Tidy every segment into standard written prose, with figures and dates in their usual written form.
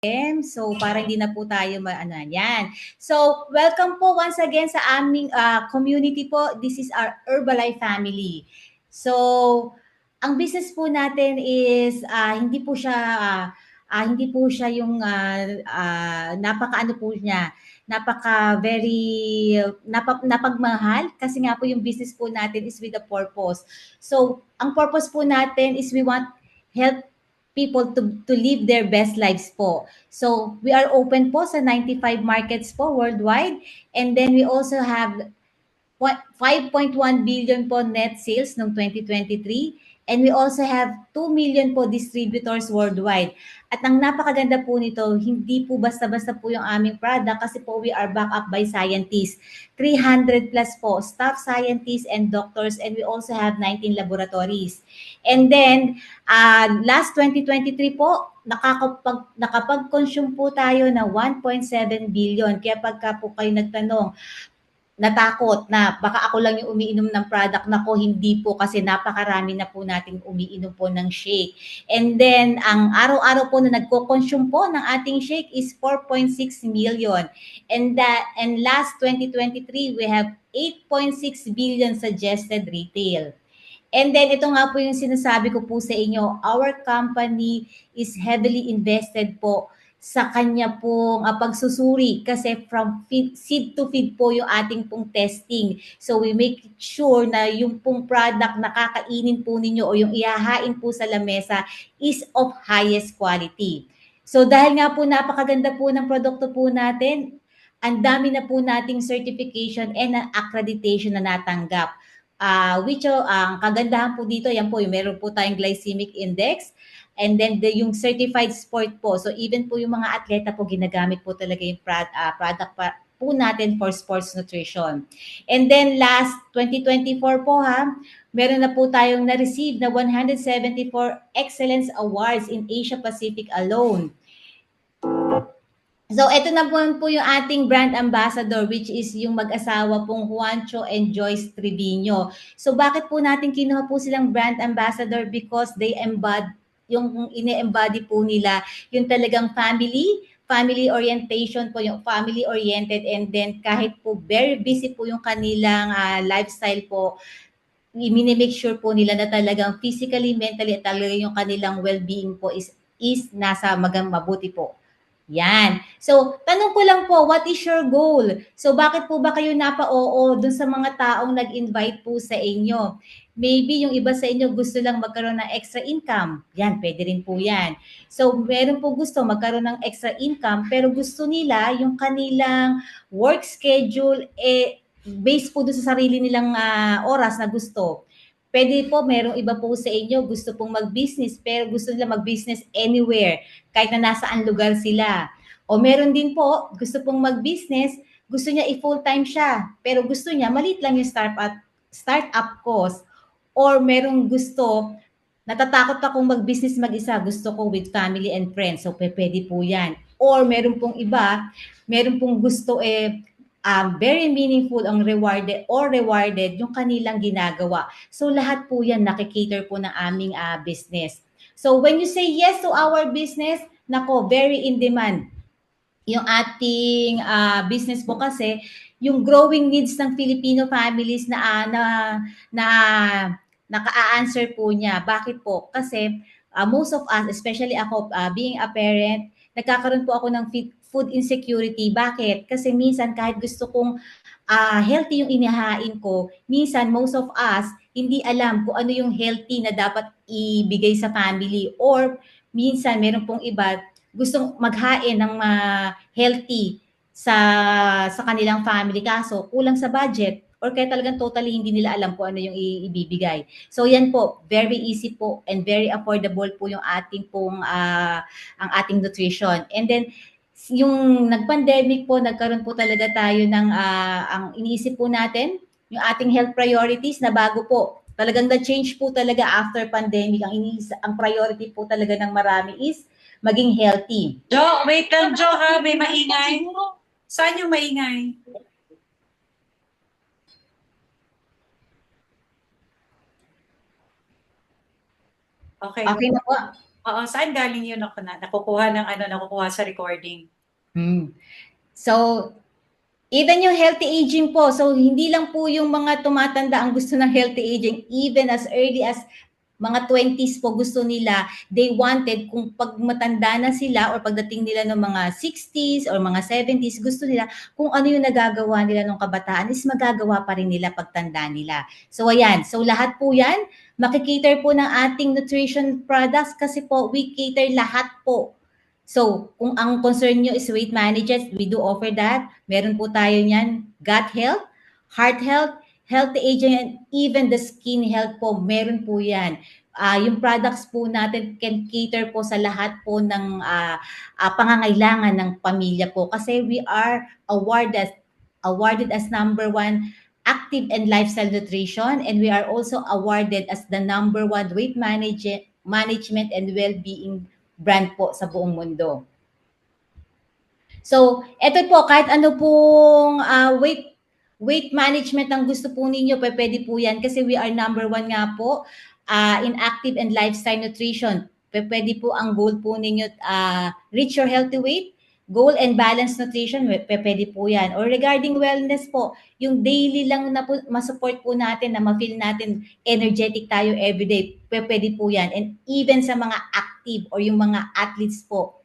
So, para hindi na po tayo yan. So, welcome po once again sa aming community po. This is our Herbalife family. So, ang business po natin is hindi po siya yung napaka-ano po niya, napagmahal kasi nga po yung business po natin is with a purpose. So, ang purpose po natin is we want help people to live their best lives po. So, we are open po sa 95 markets po worldwide. And then we also have 5.1 billion po net sales noong 2023. And we also have 2 million po distributors worldwide. At ang napakaganda po nito, hindi po basta-basta po yung aming product kasi po we are backed up by scientists. 300 plus po staff scientists and doctors, and we also have 19 laboratories. And then, last 2023 po, nakapag-consume po tayo na 1.7 billion. Kaya pagka po kayo nagtanong, natakot na baka ako lang yung umiinom ng product, na ko hindi po, kasi napakarami na po nating umiinom po ng shake. And then ang araw-araw po na nagko-consume po ng ating shake is 4.6 million. And last 2023 we have 8.6 billion suggested retail. And then ito nga po yung sinasabi ko po sa inyo, our company is heavily invested po sa kanya pong pagsusuri, kasi from seed to feed po yung ating pong testing. So we make sure na yung pong product na kakainin po ninyo o yung ihahain po sa lamesa is of highest quality. So dahil nga po napakaganda po ng produkto po natin, ang dami na po nating certification and accreditation na natanggap. Which ang kagandahan po dito, yan po, yung meron po tayong glycemic index, and then yung certified sport po. So even po yung mga atleta po, ginagamit po talaga yung product po natin for sports nutrition. And then last 2024 po meron na po tayong na-receive na 174 Excellence Awards in Asia Pacific alone. So, ito na po yung ating brand ambassador, which is yung mag-asawa pong Juancho and Joyce Trevino. So, bakit po natin kinuha po silang brand ambassador? Because they yung ini-embody po nila yung talagang family orientation po, yung family oriented, and then kahit po very busy po yung kanilang lifestyle po, i-make sure po nila na talagang physically, mentally, at talaga yung kanilang well-being po is nasa mabuti po. Yan. So, tanong ko lang po, what is your goal? So, bakit po ba kayo napa-oo dun sa mga taong nag-invite po sa inyo? Maybe yung iba sa inyo gusto lang magkaroon ng extra income. Yan, pwede rin po yan. So, meron po gusto magkaroon ng extra income, pero gusto nila yung kanilang work schedule, based po doon sa sarili nilang oras na gusto. Pwede po, merong iba po sa inyo gusto pong mag-business, pero gusto nila mag-business anywhere, kahit na nasaan lugar sila. O meron din po, gusto pong mag-business, gusto niya i-full-time siya, pero gusto niya maliit lang yung startup cost. Or merong gusto, natatakot akong mag-business mag-isa, gusto ko with family and friends. So, pwede po yan. Or meron pong iba, meron pong gusto very meaningful ang rewarded yung kanilang ginagawa. So lahat po yan nakikater po ng aming business. So when you say yes to our business, nako, very in demand yung ating business po, kasi yung growing needs ng Filipino families na naka-answer po niya. Bakit po? Kasi most of us, especially ako, being a parent, nagkakaroon po ako ng food insecurity. Bakit? Kasi minsan kahit gusto kong healthy yung inihain ko, minsan most of us hindi alam kung ano yung healthy na dapat ibigay sa family, or minsan meron pong iba gustong maghain ng healthy sa kanilang family, kaso kulang sa budget, or kaya talagang totally hindi nila alam kung ano yung ibibigay. So yan po, very easy po and very affordable po yung ating pong ang ating nutrition. And then yung nag-pandemic po, nagkaroon po talaga tayo ng ang iniisip po natin, yung ating health priorities na bago po. Talagang na-change po talaga after pandemic. Ang priority po talaga ng marami is maging healthy. Jo, wait lang, Jo, ha? May maingay. Saan yung maingay? Okay. Okay na po. Oo, saan galing yun ako nakukuha ng nakukuha sa recording? So, even yung healthy aging po, so hindi lang po yung mga tumatanda ang gusto ng healthy aging, even as early as mga 20s po gusto nila, they wanted kung pag matanda na sila or pagdating nila ng mga 60s or mga 70s, gusto nila kung ano yung nagagawa nila nung kabataan is magagawa pa rin nila pagtanda nila. So ayan, so lahat po yan, makikater po ng ating nutrition products kasi po we cater lahat po. So kung ang concern nyo is weight management, we do offer that. Meron po tayo niyan, gut health, heart health, healthy aging, and even the skin health po, meron po yan. Yung products po natin can cater po sa lahat po ng pangangailangan ng pamilya po kasi we are awarded as number one active and lifestyle nutrition, and we are also awarded as the number one weight management and well-being brand po sa buong mundo. So, eto po, kahit ano pong weight management ang gusto po ninyo, pwede po yan kasi we are number one nga po in active and lifestyle nutrition. Pwede po ang goal po ninyo, reach your healthy weight, goal and balanced nutrition, pwede po yan. Or regarding wellness po, yung daily lang na po, masupport po natin, na ma-feel natin energetic tayo everyday, pwede po yan. And even sa mga active or yung mga athletes po,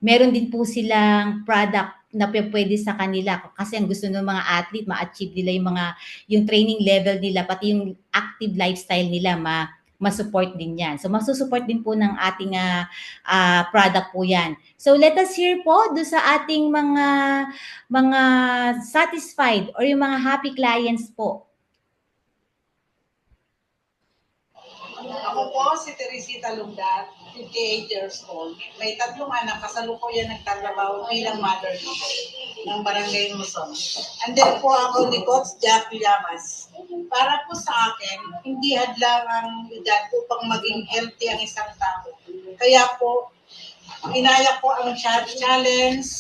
meron din po silang product na pwede sa kanila kasi ang gusto ng mga athlete ma-achieve nila yung training level nila pati yung active lifestyle nila ma-support din yan. So masusupport din po ng ating product po yan. So let us hear po do sa ating mga satisfied or yung mga happy clients po. Ako po si Teresita Lundat, 58 years old. May 3 anak, kasalukuyan nagtatrabaho bilang mother ng Barangay Luzon. And then po ako ni Coach Jack Llamas. Para po sa akin, hindi hadlang ang edad upang maging healthy ang isang tao. Kaya po, inaya ko ang challenge.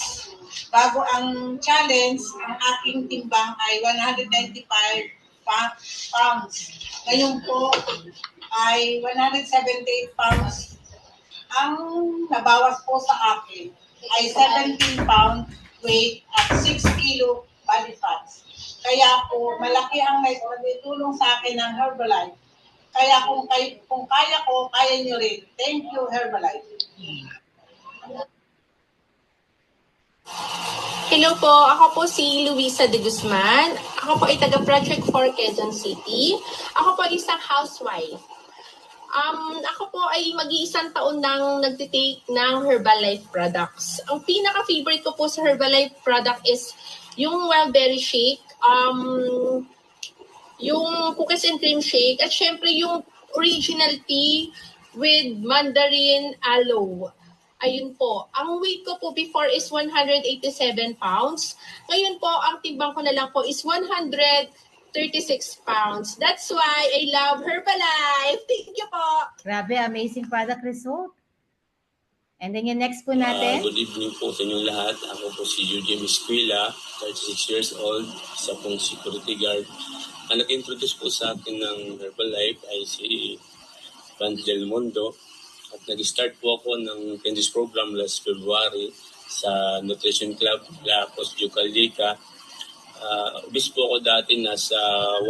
Bago ang challenge, ang aking timbang ay 195 pounds. Ngayon po, ay 178 pounds. Ang nabawas po sa akin ay 17 pound weight at 6 kilo body fats. Kaya po, malaki ang naitulong sa akin ng Herbalife. Kaya kung kaya ko, kaya nyo rin. Thank you, Herbalife. Hello po, ako po si Luisa de Guzman. Ako po ay taga Project 4 Quezon City. Ako po ay isang housewife. Ako po ay mag-iisang taon nang nagtitake ng Herbalife products. Ang pinaka-favorite ko po sa Herbalife product is yung Wildberry Shake, yung Cookies and Cream Shake, at syempre yung original tea with mandarin aloe. Ayun po. Ang weight ko po before is 187 pounds. Ngayon po, ang timbang ko na lang po is 136 pounds. That's why I love Herbalife. Thank you po. Grabe, amazing product result. And then yung next po natin. Good evening po sa inyong lahat. Ako po si Eugene Esquila, 36 years old, isa pong security guard. Ang nag-introduce po sa akin ng Herbalife ay si Franz Del Mundo. At nag-start po ako ng Candice program last February sa Nutrition Club, La Posdio Caldica. Obese po ako dati, nasa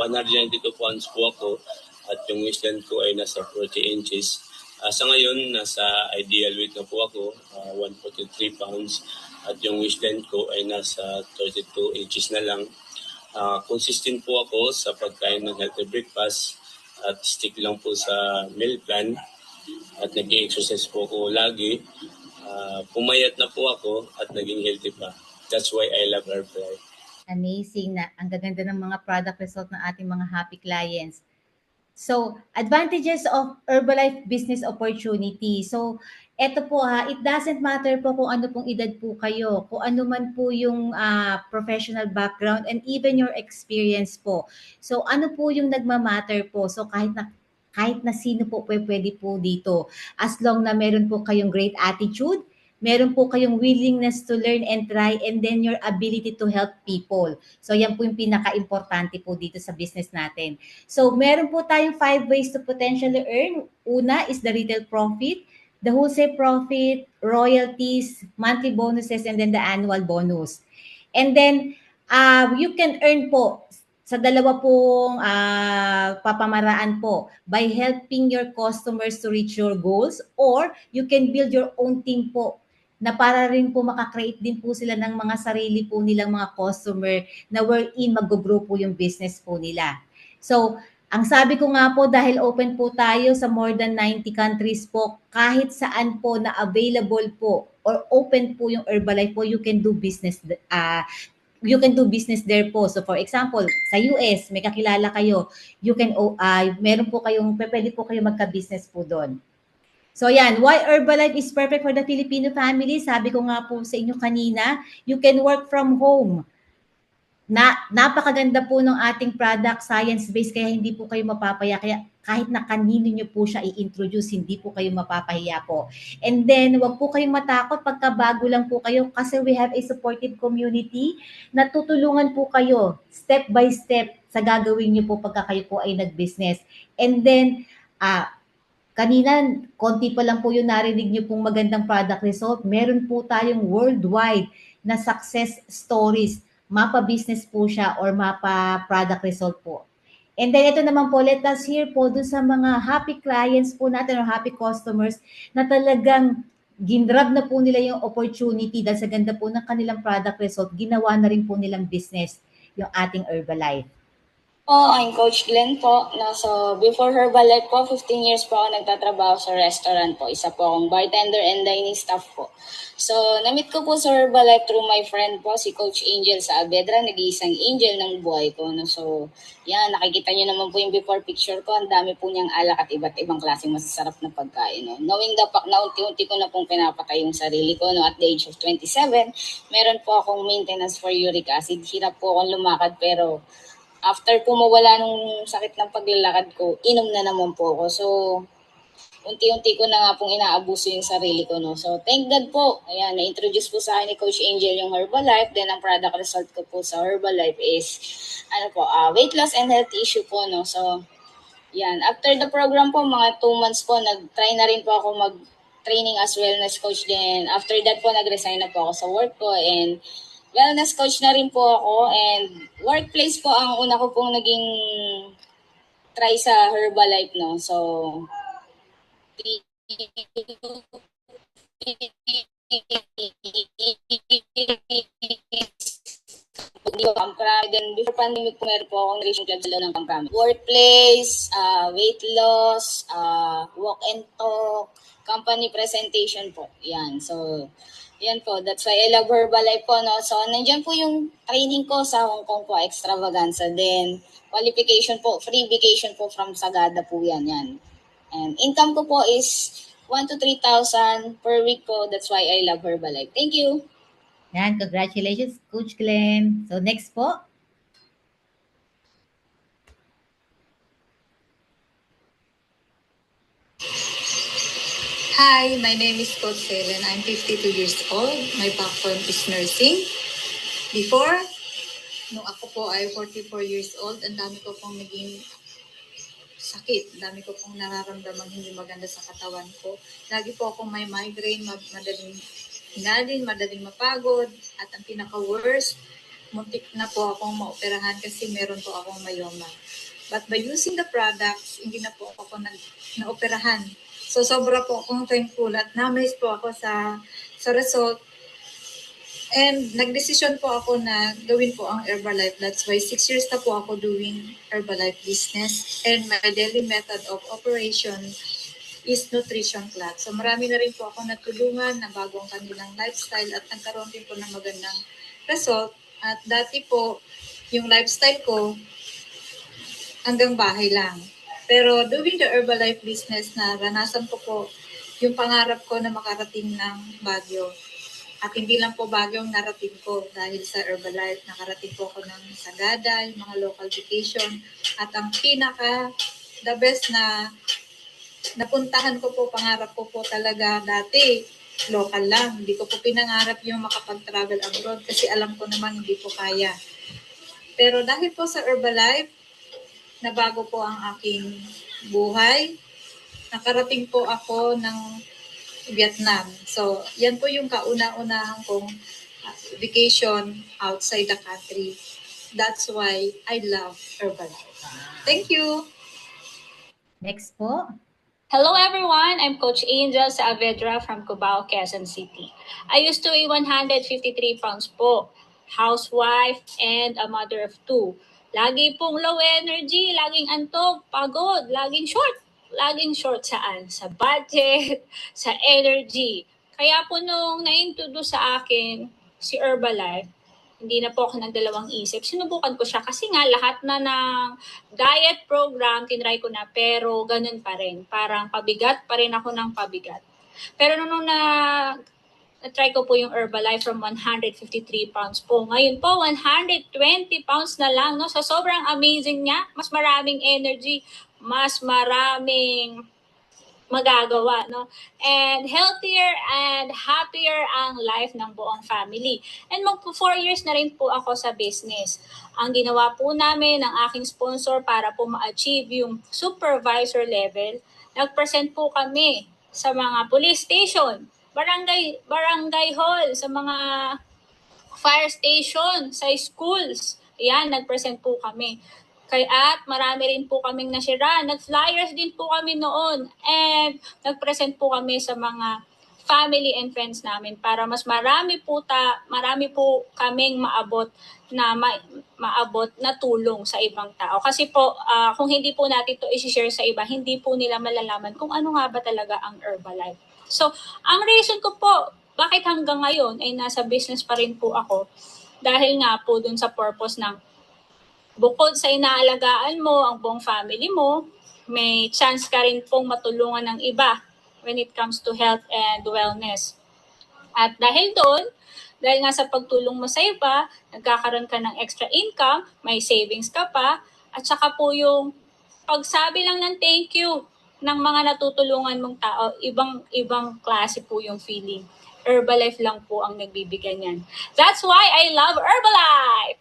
192 pounds po ako at yung waistline ko ay nasa 40 inches. Sa ngayon, nasa ideal weight na po ako, 143 pounds at yung waistline ko ay nasa 32 inches na lang. Consistent po ako sa pagkain ng healthy breakfast at stick lang po sa meal plan at nag-exercise po ako lagi. Pumayat na po ako at naging healthy pa. That's why I love Herbalife. Amazing na ang gaganda ng mga product result ng ating mga happy clients. So, advantages of Herbalife business opportunity. So, eto po it doesn't matter po kung ano pong edad po kayo, kung ano man po yung professional background and even your experience po. So, ano po yung nagmamatter po? So, kahit na sino po pwede po dito. As long na meron po kayong great attitude, meron po kayong willingness to learn and try, and then your ability to help people. So yan po yung pinaka-importante po dito sa business natin. So meron po tayong 5 ways to potentially earn. Una is the retail profit. the wholesale profit, royalties, monthly bonuses, and then the annual bonus. And then, you can earn po sa dalawa pong papamaraan po by helping your customers to reach your goals, or you can build your own team po na para rin po makakreate din po sila ng mga sarili po nilang mga customer na wherein mag-grow po yung business po nila. So, ang sabi ko nga po, dahil open po tayo sa more than 90 countries po, kahit saan po na available po or open po yung Herbalife po, you can do business there po. So for example, sa US, may kakilala kayo, you can meron po kayong pwede po kayo magka-business po doon. So yan, why Herbalife is perfect for the Filipino family? Sabi ko nga po sa inyo kanina, you can work from home. Napakaganda po ng ating product, science-based, kaya hindi po kayo mapapaya. Kaya kahit na kanino nyo po siya i-introduce, hindi po kayo mapapahiya po. And then, wag po kayong matakot pagka bago lang po kayo kasi we have a supportive community na tutulungan po kayo step by step sa gagawin nyo po pagka kayo po ay nag-business. And then, kanina, konti pa lang po yung narinig nyo pong magandang product result. Meron po tayong worldwide na success stories. Mapa business po siya or mapa product result po. And then ito naman po, let us hear po dun sa mga happy clients po natin or happy customers na talagang ginrab na po nila yung opportunity dahil sa ganda po ng kanilang product result, ginawa na rin po nilang business yung ating Herbalife. I'm Coach Glenn po. So, before Herbalife po, 15 years po ako nagtatrabaho sa restaurant po. Isa po akong bartender and dining staff po. So, na-meet ko po sa Herbalife through my friend po, si Coach Angel Saavedra, nag-iisang angel ng buhay ko. So, yan, nakikita nyo naman po yung before picture ko. Ang dami po niyang alak at iba't ibang klaseng masasarap na pagkain. Knowing the fact na unti-unti ko na pong pinapatay yung sarili ko at the age of 27, meron po akong maintenance for uric acid. Hirap po akong lumakad pero after po mawala nung sakit ng paglalakad ko, inom na naman po ako. So, unti-unti ko na nga pong inaabuso yung sarili ko. So, thank God po. Ayan, na-introduce po sa akin ni Coach Angel yung Herbalife. Then, ang product result ko po sa Herbalife is, weight loss and health issue po. So, yan. After the program po, mga 2 months po, nag-try na rin po ako mag-training as wellness coach. Then, after that po, nag-resign na po ako sa work ko. And, wellness coach na rin po ako and workplace po ang una ko pong naging try sa Herbalife, So, then before pandemic po meron po akong relation club sa ng Pampanga. Workplace, weight loss, walk and talk, company presentation po. Yan. So, yan po. That's why I love Herbalife po. So, nandiyan po yung training ko sa Hong Kong po, Extravaganza. Then, qualification po, free vacation po from Sagada po yan. And income ko po is 1,000 to 3,000 per week po. That's why I love Herbalife. Thank you. Yan, congratulations, Coach Glenn. So, next po. Hi, my name is Coach Helen. I'm 52 years old. My background is nursing. Before, nung ako po ay 44 years old, ang dami ko pong naging sakit. Ang dami ko pong nararamdaman hindi maganda sa katawan ko. Lagi po akong may migraine, madaling hinalin, madaling mapagod. At ang pinaka-worst, muntik na po akong maoperahan kasi meron po akong myoma. But by using the products, hindi na po ako na-operahan. So, sobra po akong thankful at na-amaze po ako sa result. And nagdesisyon po ako na gawin po ang Herbalife. That's why 6 years na po ako doing Herbalife business. And my daily method of operation is nutrition class. So, marami na rin po ako natulungan na bago ang kanilang lifestyle at nagkaroon din po ng magandang result. At dati po, yung lifestyle ko, hanggang bahay lang. Pero doing the Herbalife business, naranasan ko po yung pangarap ko na makarating ng Baguio. At hindi lang po Baguio ang narating ko dahil sa Herbalife. Nakarating po ako ng Sagada, yung mga local vacation. At ang the best na napuntahan ko po, pangarap ko po talaga dati, local lang. Hindi ko po pinangarap yung makapag-travel abroad kasi alam ko naman hindi po kaya. Pero dahil po sa Herbalife, nabago po ang aking buhay. Nakarating po ako ng Vietnam. So, yan po yung kauna-unahan kong vacation outside the country. That's why I love Herbalife. Thank you! Next po. Hello everyone, I'm Coach Angel Saavedra from Cubao, Quezon City. I used to weigh 153 pounds po, housewife and a mother of two. Lagi pong low energy, laging antok, pagod, laging short. Laging short saan? Sa budget, sa energy. Kaya po nung na-introduce sa akin si Herbalife, hindi na po ako nagdalawang isip. Sinubukan ko siya kasi nga lahat na ng diet program, tinry ko na, pero ganun pa rin. Parang pabigat pa rin ako ng pabigat. Pero nung na-try ko po yung Herbalife from 153 pounds po. Ngayon po, 120 pounds na lang. No? So sobrang amazing niya. Mas maraming energy, mas maraming magagawa, no? And healthier and happier ang life ng buong family. And magpo 4 years na rin po ako sa business. Ang ginawa po namin ng aking sponsor para po ma-achieve yung supervisor level, nag-present po kami sa mga police station, barangay hall, sa mga fire station, sa schools. Yan, nag-present po kami. At marami rin po kaming nasira. Nag-flyers din po kami noon. And nag-present po kami sa mga family and friends namin para mas marami po kaming maabot na tulong sa ibang tao. Kasi po, kung hindi po natin ito i-share sa iba, hindi po nila malalaman kung ano nga ba talaga ang Herbalife. So, ang reason ko po, bakit hanggang ngayon ay nasa business pa rin po ako, dahil nga po dun sa purpose ng bukod sa inaalagaan mo ang buong family mo, may chance ka rin pong matulungan ng iba when it comes to health and wellness. At dahil nga sa pagtulong mo sa iba, nagkakaroon ka ng extra income, may savings ka pa, at saka po yung pagsabi lang ng thank you ng mga natutulungan mong tao, ibang klase po yung feeling. Herbalife lang po ang nagbibigay niyan. That's why I love Herbalife!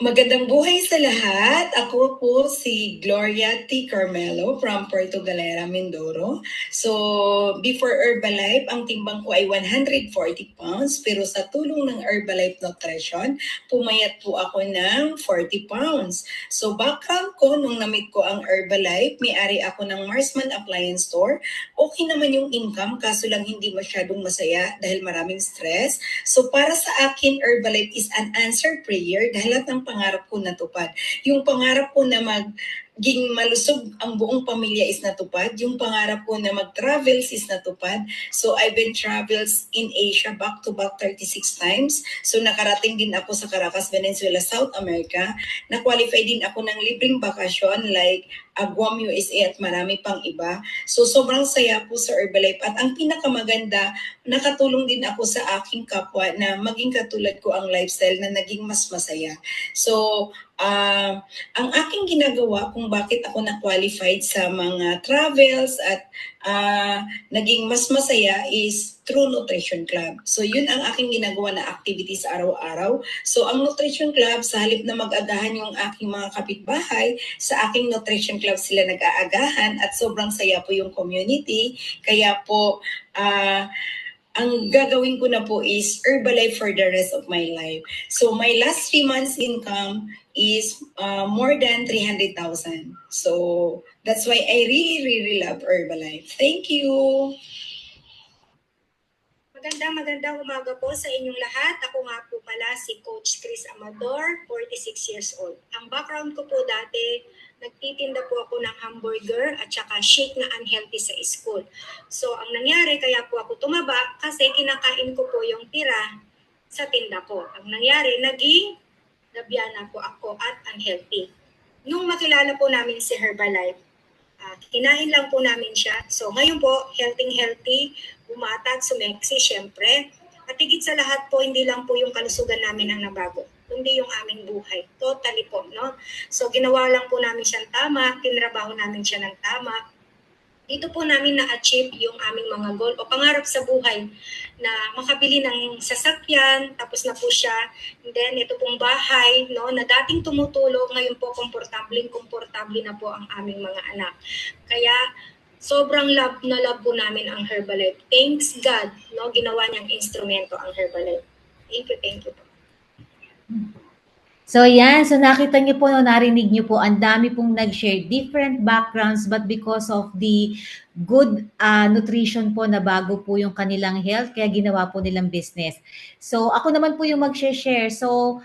Magandang buhay sa lahat. Ako po si Gloria T. Carmelo from Puerto Galera, Mindoro. So, before Herbalife, ang timbang ko ay 140 pounds. Pero sa tulong ng Herbalife Nutrition, pumayat po ako ng 40 pounds. So, background ko, nung na-meet ko ang Herbalife, may-ari ako ng Marsman Appliance Store. Okay naman yung income, kaso lang hindi masyadong masaya dahil maraming stress. So, para sa akin, Herbalife is an answer prayer dahil lahat ng pangarap ko natupad. Yung pangarap ko na maging malusog ang buong pamilya is natupad. Yung pangarap ko na mag-travels is natupad. So I've been travels in Asia back to back 36 times. So nakarating din ako sa Caracas, Venezuela, South America. Na-qualify din ako ng libreng bakasyon like Guam, USA at marami pang iba. So sobrang saya po sa Herbalife. At ang pinakamaganda, nakatulong din ako sa aking kapwa na maging katulad ko ang lifestyle na naging mas masaya. So ang aking ginagawa kung bakit ako na-qualified sa mga travels at naging mas masaya is through Nutrition Club. So yun ang aking ginagawa na activities araw-araw. So ang Nutrition Club, sa halip na mag-agahan yung aking mga kapitbahay, sa aking Nutrition Club sila nag-aagahan at sobrang saya po yung community. Kaya po, ang gagawin ko na po is Herbalife for the rest of my life. So my last 3 months income is more than 300,000. So that's why I really love Herbalife. Thank you. Magandang umaga po sa inyong lahat. Ako nga po pala si Coach Chris Amador, 46 years old. Ang background ko po dati, nagtitinda po ako ng hamburger at saka shake na unhealthy sa school. So ang nangyari, kaya po ako tumaba kasi kinakain ko po yung tira sa tinda ko. Ang nangyari, naging nabiyana po ako at unhealthy. Nung makilala po namin si Herbalife, kinain lang po namin siya. So ngayon po, healthy, bumatag, sumeksi, syempre. At higit sa lahat po, hindi lang po yung kalusugan namin ang nabago, kundi yung aming buhay. Totally po, no? So ginawa lang po namin siyang tama, tinrabaho namin siya ng tama. dito po namin na-achieve yung aming mga goal o pangarap sa buhay na makabili ng sasakyan, tapos na po siya. And then, ito pong bahay, no, na dating tumutulog, ngayon po komportable na po ang aming mga anak. Kaya, sobrang love na love po namin ang Herbalife. Thanks God, no, ginawa niyang instrumento ang Herbalife. Thank you po. So yan, so nakita niyo po, no, narinig niyo po, ang dami pong nag-share different backgrounds but because of the good nutrition po na bago po yung kanilang health, kaya ginawa po nilang business. So ako naman po yung mag-share. So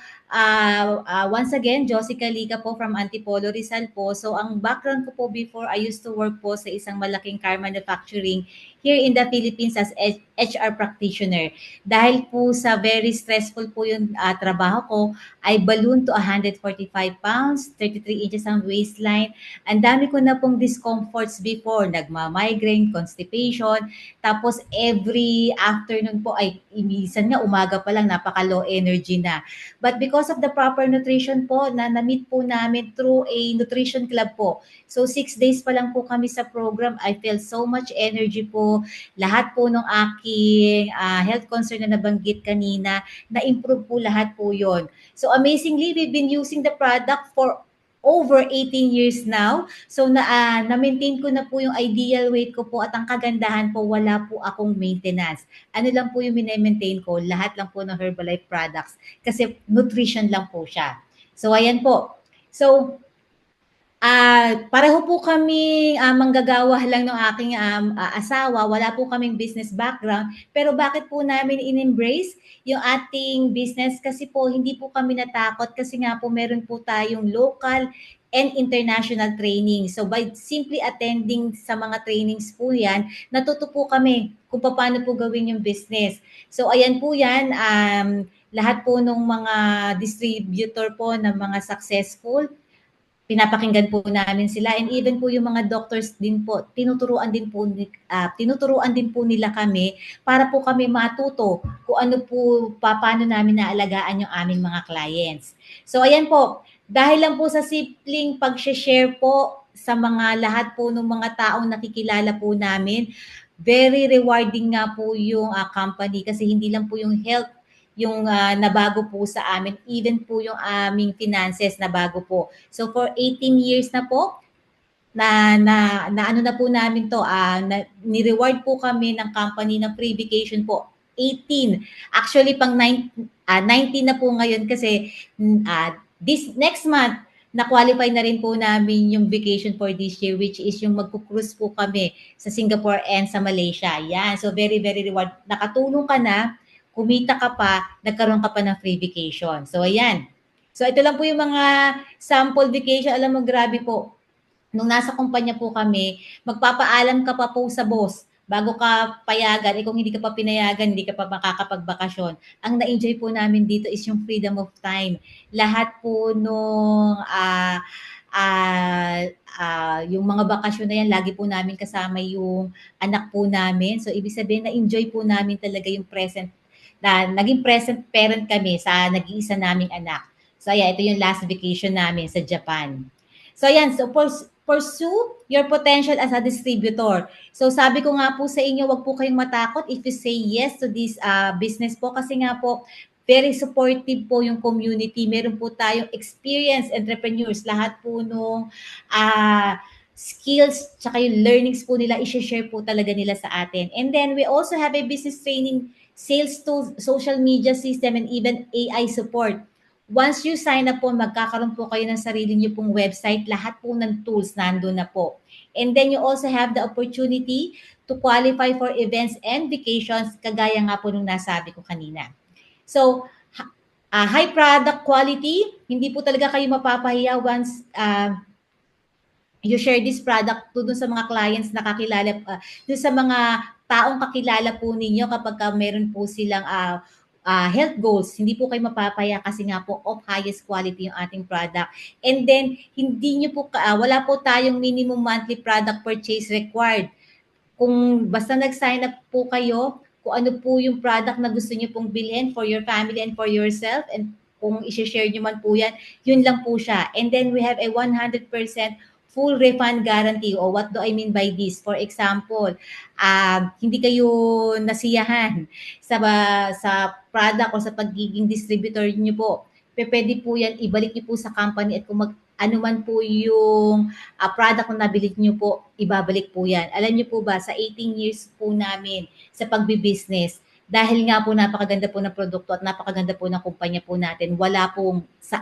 once again, Josie Calica po from Antipolo, Rizal po. So ang background ko po before, I used to work po sa isang malaking car manufacturing here in the Philippines as HR practitioner. Dahil po sa very stressful po yung trabaho ko, I ballooned to 145 pounds, 33 inches ang waistline. Ang dami ko na pong discomforts before, nagma-migraine, constipation. Tapos every afternoon po, ay minsan nga umaga pa lang, napaka-low energy na. But because of the proper nutrition po, na-meet po namin through a nutrition club po. So 6 days pa lang po kami sa program, I felt so much energy po. Lahat po ng aking health concern na nabanggit kanina, na-improve po lahat po yon. So amazingly, we've been using the product for over 18 years now. So na-maintain ko na po yung ideal weight ko po at ang kagandahan po, wala po akong maintenance. Ano lang po yung minemaintain ko? Lahat lang po ng Herbalife products kasi nutrition lang po siya. So ayan po. So pareho po kami manggagawa lang ng aking asawa. Wala po kaming business background. Pero bakit po namin in-embrace yung ating business? Kasi po hindi po kami natakot kasi nga po meron po tayong local and international training. So by simply attending sa mga trainings po yan, natuto po kami kung paano po gawin yung business. So ayan po yan, lahat po ng mga distributor po ng mga successful, pinapakinggan po namin sila, and even po yung mga doctors din po, tinuturuan din po nila kami para po kami matuto kung ano po, paano namin naalagaan yung aming mga clients. So ayan po, dahil lang po sa simpleng pag-share po sa mga lahat po ng mga taong nakikilala po namin, very rewarding nga po yung company kasi hindi lang po yung health yung nabago po sa amin, even po yung aming finances nabago po. So for 18 years na po, na ano na po namin to, ni-reward po kami ng company ng free vacation po. 18. Actually, pang 19 na po ngayon kasi this next month, na-qualify na rin po namin yung vacation for this year, which is yung magkukrus po kami sa Singapore and sa Malaysia. Yan. So very, very reward. Nakatulong ka na, kumita ka pa, nagkaroon ka pa ng free vacation. So, ayan. So, ito lang po yung mga sample vacation. Alam mo, grabe po. Nung nasa kumpanya po kami, magpapaalam ka pa po sa boss bago ka payagan. Kung hindi ka pa pinayagan, hindi ka pa makakapagbakasyon. Ang na-enjoy po namin dito is yung freedom of time. Lahat po nung yung mga bakasyon na yan, lagi po namin kasama yung anak po namin. So, ibig sabihin, na-enjoy po namin talaga yung present na naging present parent kami sa nag-iisa naming anak. So ayan, ito yung last vacation namin sa Japan. So ayan, so pursue your potential as a distributor. So sabi ko nga po sa inyo, wag po kayong matakot if you say yes to this business po kasi nga po, very supportive po yung community. Meron po tayong experienced entrepreneurs. Lahat po nung skills tsaka yung learnings po nila, i-share po talaga nila sa atin. And then we also have a business training, sales tools, social media system, and even AI support. Once you sign up po, magkakaroon po kayo ng sarili niyo pong website. Lahat po ng tools nandun na po. And then you also have the opportunity to qualify for events and vacations, kagaya nga po nung nasabi ko kanina. So, high product quality, hindi po talaga kayo mapapahiya once you share this product to dun sa mga clients na kakilala, dun sa mga taong kakilala po ninyo kapag meron po silang health goals, hindi po kayo mapapaya kasi nga po of highest quality yung ating product. And then, hindi nyo po, wala po tayong minimum monthly product purchase required. Kung basta nag-sign up po kayo, kung ano po yung product na gusto nyo pong bilhin for your family and for yourself, and kung i-share nyo man po yan, yun lang po siya. And then we have a 100% full refund guarantee. O what do I mean by this? For example, hindi kayo nasiyahan sa product o sa pagiging distributor niyo po. Pwede po yan, ibalik niyo po sa company at kung ano man po yung product na nabili niyo po, ibabalik po yan. Alam niyo po ba, sa 18 years po namin sa pagbibusiness, dahil nga po napakaganda po ng produkto at napakaganda po ng kumpanya po natin, wala pong sa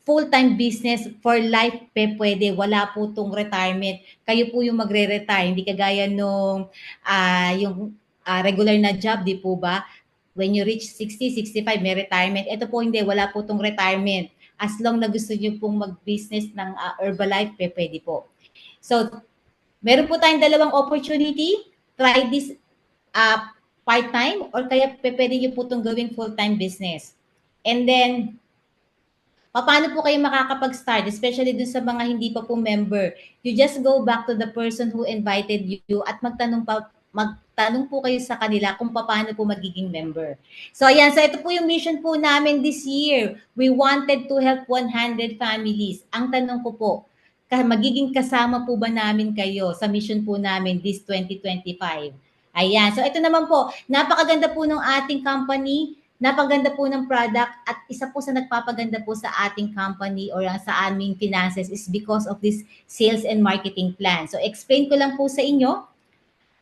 full-time business for life pwede. Wala po tong retirement. Kayo po yung magre-retire. Hindi kagaya nung yung regular na job, di po ba? When you reach 60, 65, may retirement. Ito po hindi, wala po tong retirement. As long na gusto nyo pong mag-business ng Herbalife, pwede po. So, meron po tayong dalawang opportunity. Try this part-time or kaya pwede nyo po itong gawing full-time business. And then, paano po kayo makakapag-start, especially dun sa mga hindi pa po member? You just go back to the person who invited you at magtanong po kayo sa kanila kung paano po magiging member. So ayan, so ito po yung mission po namin this year. We wanted to help 100 families. Ang tanong ko po, magiging kasama po ba namin kayo sa mission po namin this 2025? Ayan, so ito naman po, napakaganda po ng ating company. Napaganda po ng product at isa po sa nagpapaganda po sa ating company or sa aming finances is because of this sales and marketing plan. So explain ko lang po sa inyo.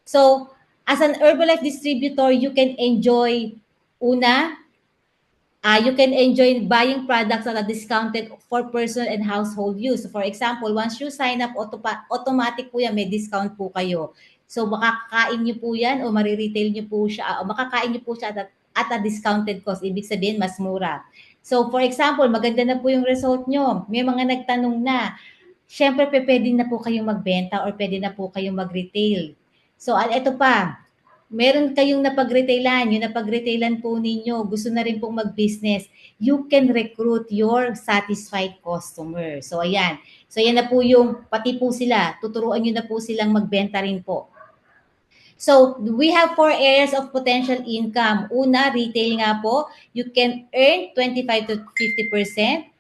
So as an Herbalife distributor, you can enjoy you can enjoy buying products that are discounted for personal and household use. So for example, once you sign up, automatic po yan, may discount po kayo. So makakakain niyo po yan o mariretail niyo po siya o makakain niyo po siya at a discounted cost. Ibig sabihin, mas mura. So, for example, maganda na po yung result nyo. May mga nagtanong na, syempre, pwede na po kayong magbenta or pwede na po kayong mag-retail. So, ito pa, meron kayong napag-retailan. Yung napag-retailan po ninyo, gusto na rin pong mag-business. You can recruit your satisfied customer. So, ayan. So, yan na po yung, pati po sila, tuturuan nyo na po silang magbenta rin po. So, we have 4 areas of potential income. Una, retail nga po. You can earn 25 to 50%.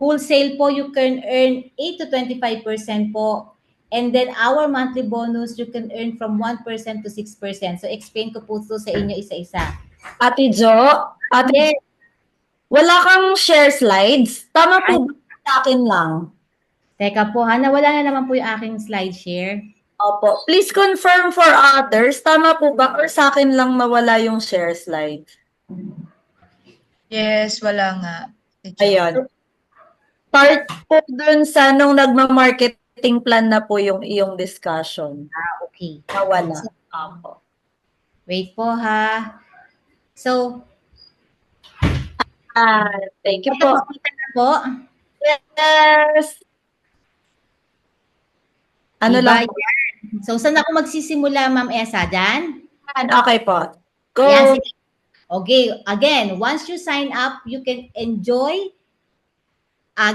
Wholesale po, you can earn 8 to 25% po. And then, our monthly bonus, you can earn from 1% to 6%. So, explain ko po ito sa inyo isa-isa. Ate Jo, wala kang share slides? Tama po ba sa akin lang? Teka po, nawala na naman po yung aking slide share. Opo. Please confirm for others. Tama po ba? Or sa akin lang nawala yung share slide? Yes, wala nga. Ayun. Part po dun sa nung nagma-marketing plan na po yung iyong discussion. Okay. Nawala. Opo. Wait po ha. So, thank you po. Po. Yes. Ano Diba? lang po? So, saan ako magsisimula, Ma'am Esa? Diyan? Okay po. Go. Yan, okay. Again, once you sign up, you can enjoy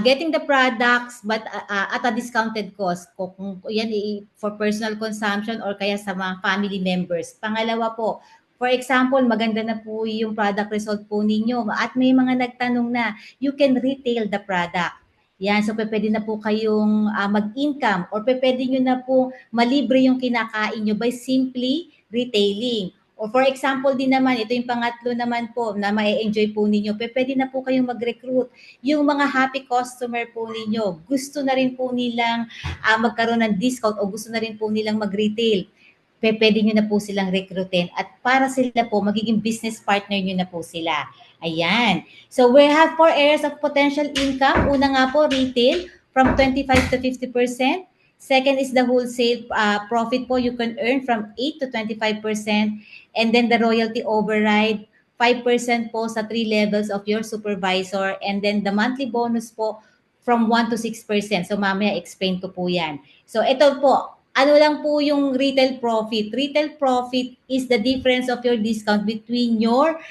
getting the products but at a discounted cost. Kung yan for personal consumption or kaya sa mga family members. Pangalawa po, for example, maganda na po yung product result po ninyo at may mga nagtanong na you can retail the product. Yan, so pwede na po kayong mag-income or pwede nyo na po malibre yung kinakain nyo by simply retailing. Or for example din naman, ito yung pangatlo naman po na ma-enjoy po ninyo, pwede na po kayong mag-recruit. Yung mga happy customer po ninyo, gusto na rin po nilang magkaroon ng discount o gusto na rin po nilang mag-retail. Pwede nyo na po silang recruitin at para sila po, magiging business partner nyo na po sila. Ayan. So we have 4 areas of potential income. Una nga po, retail from 25 to 50%. Second is the wholesale profit po. You can earn from 8 to 25%. And then the royalty override, 5% po sa 3 levels of your supervisor. And then the monthly bonus po from 1 to 6%. So mamaya explain ko po yan. So ito po, ano lang po yung retail profit? Retail profit is the difference of your discount between your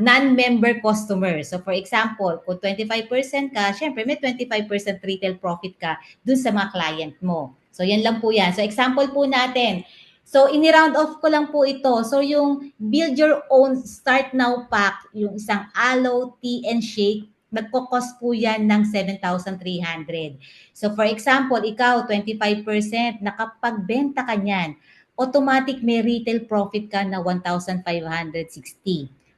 non-member customer. So for example, kung 25% ka, syempre may 25% retail profit ka dun sa mga client mo. So yan lang po yan. So example po natin. So ini-round off ko lang po ito. So yung build your own start now pack, yung isang aloe, tea and shake, magko-cost po yan ng 7,300. So for example, ikaw 25%, nakapagbenta ka niyan, automatic may retail profit ka na 1,560.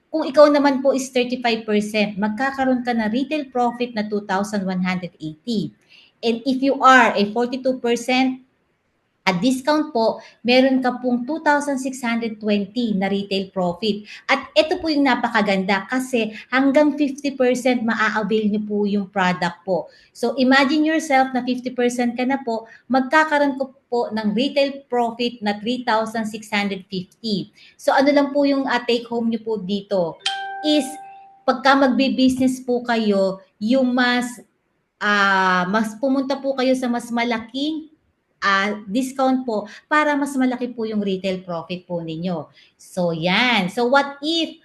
Kung ikaw naman po is 35%, magkakaroon ka ng retail profit na 2,180. And if you are a 42%, at discount po, meron ka pong 2,620 na retail profit. At ito po yung napakaganda kasi hanggang 50% maa-avail nyo po yung product po. So imagine yourself na 50% ka na po, magkakaroon ko po ng retail profit na 3,650. So ano lang po yung take home nyo po dito is pagka magbe-business po kayo, yung mas pumunta po kayo sa mas malaking discount po para mas malaki po yung retail profit po ninyo. So yan. So what if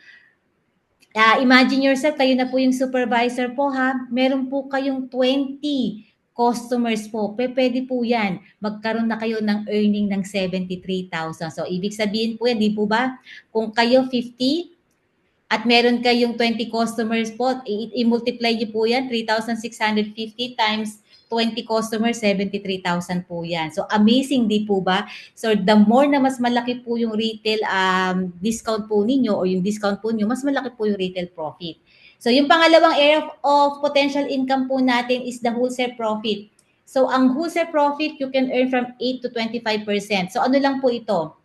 imagine yourself, kayo na po yung supervisor po ha, meron po kayong 20 customers po, pwede po yan. Magkaroon na kayo ng earning ng 73,000. So ibig sabihin po yan, di po ba? Kung kayo 50 at meron kayong 20 customers po, i-multiply niyo po yan, 3,650 times 20 customers, 73,000 po yan. So, amazing, di po ba? So, the more na mas malaki po yung retail discount po ninyo or yung discount po ninyo, mas malaki po yung retail profit. So, yung pangalawang area of potential income po natin is the wholesale profit. So, ang wholesale profit, you can earn from 8 to 25%. So, ano lang po ito?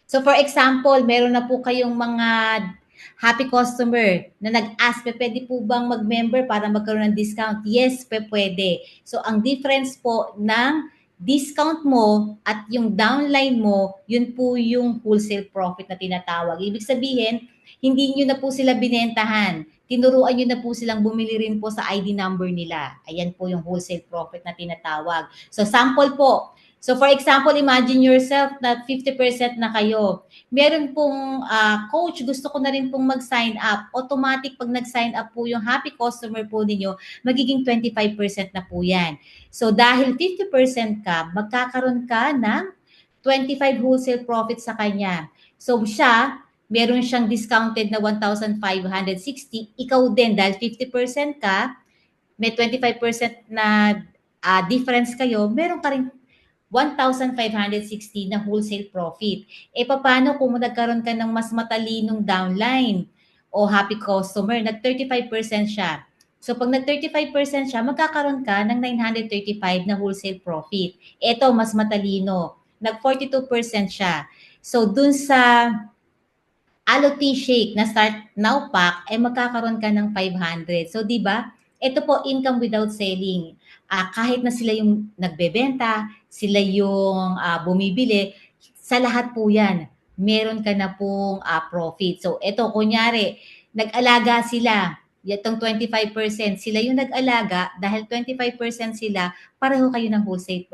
So, for example, meron na po kayong mga happy customer na nag-ask, pwede po bang mag-member para magkaroon ng discount? Yes, pwede. So, ang difference po ng discount mo at yung downline mo, yun po yung wholesale profit na tinatawag. Ibig sabihin, hindi nyo na po sila binentahan. Tinuruan nyo na po silang bumili rin po sa ID number nila. Ayan po yung wholesale profit na tinatawag. So, sample po. So, for example, imagine yourself na 50% na kayo. Meron pong coach, gusto ko na rin pong mag-sign up. Automatic, pag nag-sign up po yung happy customer po ninyo, magiging 25% na po yan. So, dahil 50% ka, magkakaroon ka ng 25 wholesale profit sa kanya. So, siya, meron siyang discounted na 1,560. Ikaw din, dahil 50% ka, may 25% na difference kayo, meron ka rin 1,560 na wholesale profit. E paano kung nagkaroon ka ng mas matalinong downline o happy customer, nag-35% siya. So pag nag-35% siya, magkakaroon ka ng 935 na wholesale profit. Ito, mas matalino. Nag-42% siya. So dun sa aloe tea shake na start now pack, ay magkakaroon ka ng 500. So di ba? Ito po, income without selling. Kahit na sila yung nagbebenta, sila yung bumibili, sa lahat po yan, meron ka na pong profit. So, ito, kunyari, nag-alaga sila, itong 25%, sila yung nag-alaga, dahil 25% sila, pareho kayo ng wholesale,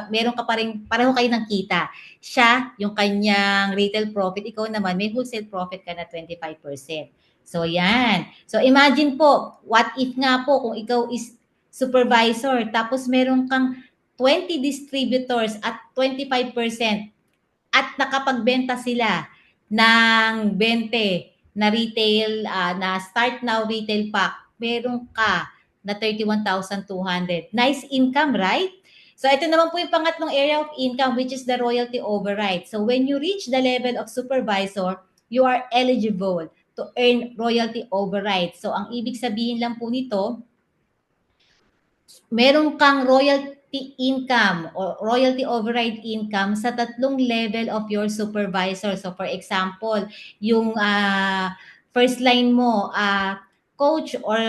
meron ka pa rin, pareho kayo ng kita. Siya, yung kanyang retail profit, ikaw naman, may wholesale profit ka na 25%. So, yan. So, imagine po, what if nga po, kung ikaw is supervisor, tapos meron kang 20 distributors at 25% at nakapagbenta sila ng 20 na retail, na start now retail pack, meron ka na 31,200. Nice income, right? So, ito naman po yung pangatlong area of income, which is the royalty override. So, when you reach the level of supervisor, you are eligible to earn royalty override. So, ang ibig sabihin lang po nito, meron kang royalty income o royalty override income sa tatlong level of your supervisor. So, for example, yung first line mo, coach or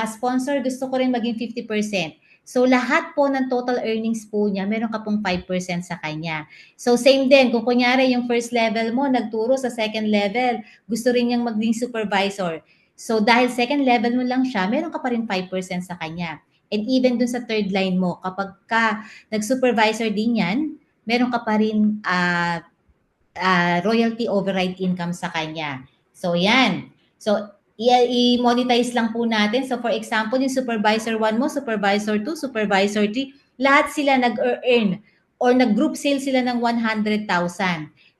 sponsor, gusto ko rin maging 50%. So, lahat po ng total earnings po niya, meron ka pong 5% sa kanya. So, same din, kung kunyari yung first level mo, nagturo sa second level, gusto rin niyang maging supervisor. So, dahil second level mo lang siya, meron ka pa rin 5% sa kanya. And even dun sa third line mo, kapag ka nag-supervisor din yan, meron ka pa rin royalty override income sa kanya. So, yan. So, i-monetize lang po natin. So, for example, yung supervisor 1 mo, supervisor 2, supervisor 3, lahat sila nag-earn or nag-group sale sila ng 100,000.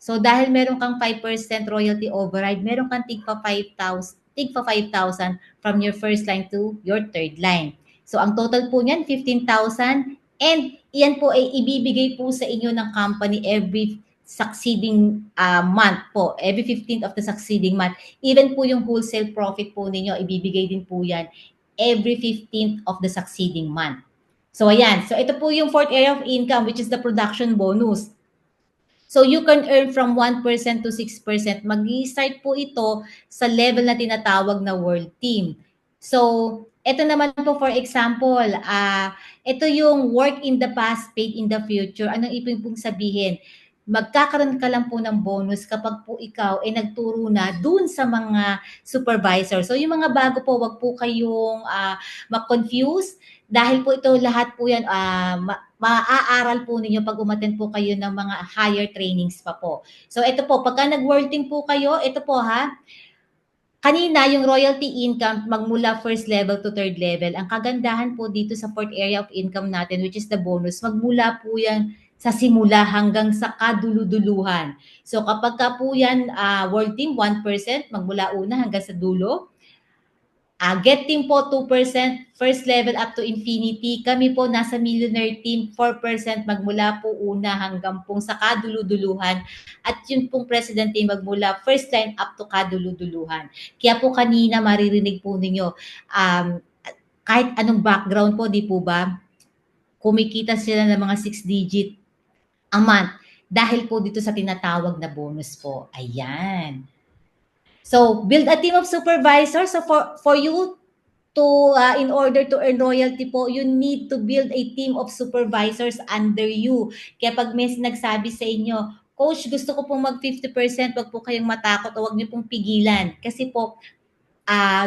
So, dahil meron kang 5% royalty override, meron kang tigpa 5,000 from your first line to your third line. So, ang total po niyan, 15,000. And iyan po ay ibibigay po sa inyo ng company every succeeding month po. Every 15th of the succeeding month. Even po yung wholesale profit po ninyo, ibibigay din po yan every 15th of the succeeding month. So, ayan. So, ito po yung fourth area of income, which is the production bonus. So, you can earn from 1% to 6%. Mag-i-start po ito sa level na tinatawag na world team. So, ito naman po, for example, ito yung work in the past, paid in the future. Anong ibig pong sabihin? Magkakaroon ka lang po ng bonus kapag po ikaw ay nagturo na dun sa mga supervisor. So, yung mga bago po, wag po kayong ma-confuse dahil po ito lahat po yan, maaaral po ninyo pag umattend po kayo ng mga higher trainings pa po. So, ito po, pagka nag-world team po kayo, ito po ha, kanina, yung royalty income magmula first level to third level. Ang kagandahan po dito sa fourth area of income natin, which is the bonus, magmula po yan sa simula hanggang sa kaduluduluhan. So kapag ka po yan, world team, 1%, magmula una hanggang sa dulo. Get team po, 2%, first level up to infinity. Kami po nasa millionaire team, 4%, magmula po una hanggang pong sa kaduluduluhan. At yun pong president team, magmula first line up to kaduluduluhan. Kaya po kanina maririnig po ninyo, kahit anong background po, di po ba, kumikita sila ng mga 6-digit a month dahil po dito sa tinatawag na bonus po. Ayan. So, build a team of supervisors. So, for you to, in order to earn royalty po, you need to build a team of supervisors under you. Kaya pag may nagsabi sa inyo, Coach, gusto ko pong mag 50%, wag po kayong matakot o wag niyo pong pigilan. Kasi po,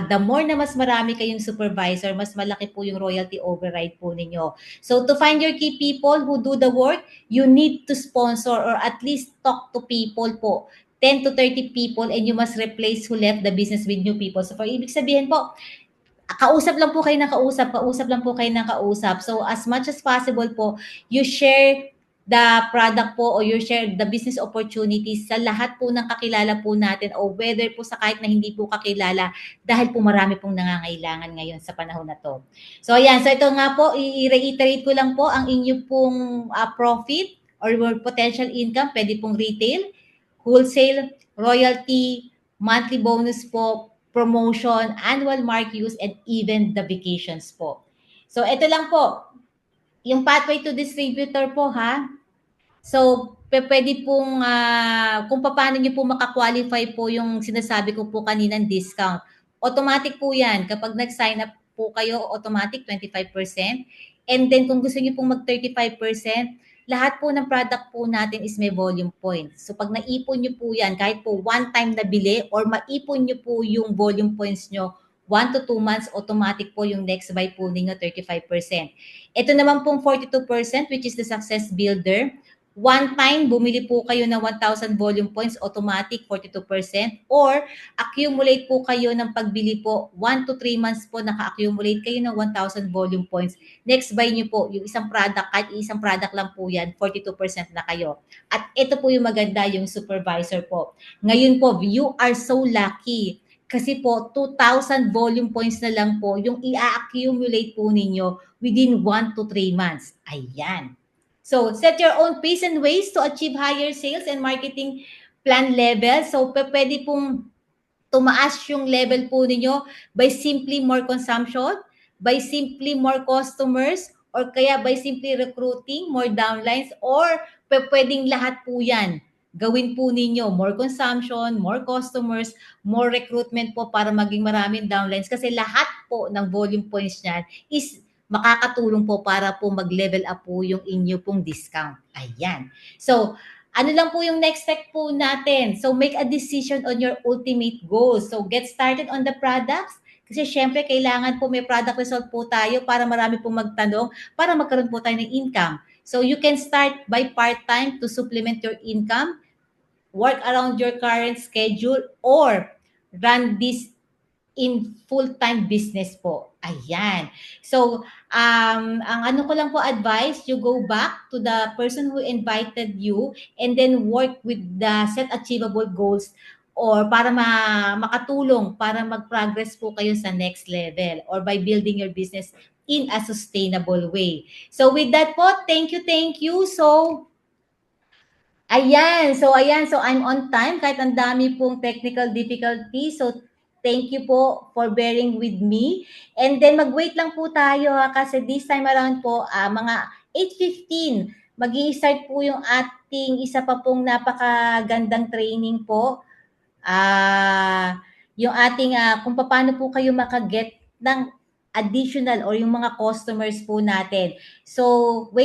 the more na mas marami kayong supervisor, mas malaki po yung royalty override po ninyo. So, to find your key people who do the work, you need to sponsor or at least talk to people po. 10 to 30 people and you must replace who left the business with new people. So, for ibig sabihin po, kausap lang po kayo ng kausap lang po kayo ng kausap. So, as much as possible po, you share the product po or you share the business opportunities sa lahat po ng kakilala po natin o whether po sa kahit na hindi po kakilala dahil po marami pong nangangailangan ngayon sa panahon na to. So, ayan. So, ito nga po, i-reiterate ko lang po ang inyo pong profit or potential income. Pwede pong retail, wholesale, royalty, monthly bonus po, promotion, annual mark use, and even the vacations po. So, ito lang po. Yung pathway to distributor po, ha? So, pwede pong, kung paano nyo po makakwalify po yung sinasabi ko po kaninang discount. Automatic po yan. Kapag nag-sign up po kayo, automatic 25%. And then, kung gusto nyo pong mag-35%, lahat po ng product po natin is may volume points. So, pag naipon nyo po yan, kahit po one time na bili or maipon nyo po yung volume points nyo, 1 to 2 months, automatic po yung next buy po ninyo, 35%. Ito naman pong 42%, which is the success builder. One time, bumili po kayo ng 1,000 volume points, automatic 42%. Or, accumulate po kayo ng pagbili po, 1 to 3 months po, naka-accumulate kayo ng 1,000 volume points. Next buy nyo po, yung isang product, kahit isang product lang po yan, 42% na kayo. At ito po yung maganda, yung supervisor po. Ngayon po, you are so lucky. Kasi po, 2,000 volume points na lang po yung i-accumulate po ninyo within 1 to 3 months. Ayan. So, set your own pace and ways to achieve higher sales and marketing plan level. So, pwede pong tumaas yung level po ninyo by simply more consumption, by simply more customers, or kaya by simply recruiting more downlines, or pwedeng lahat po yan. Gawin po ninyo more consumption, more customers, more recruitment po para maging maraming downlines kasi lahat po ng volume points niyan is makakatulong po para po mag-level up po yung inyo pong discount. Ayan. So, ano lang po yung next step po natin? So, make a decision on your ultimate goals. So, get started on the products. Kasi syempre, kailangan po may product result po tayo para marami po magtanong, para magkaroon po tayo ng income. So, you can start by part-time to supplement your income, work around your current schedule, or run this in full-time business po. Ayan. So, ang ano ko lang po advice, you go back to the person who invited you and then work with the set achievable goals or para makatulong para mag-progress po kayo sa next level or by building your business in a sustainable way. So with that po, thank you. So, ayan. So I'm on time kahit ang dami pong technical difficulty. So thank you po for bearing with me. And then mag-wait lang po tayo kasi this time around po mga 8:15 magi-start po yung ating isa pa pong napakagandang training po. Yung ating kung paano po kayo makaget ng additional or yung mga customers po natin. So wait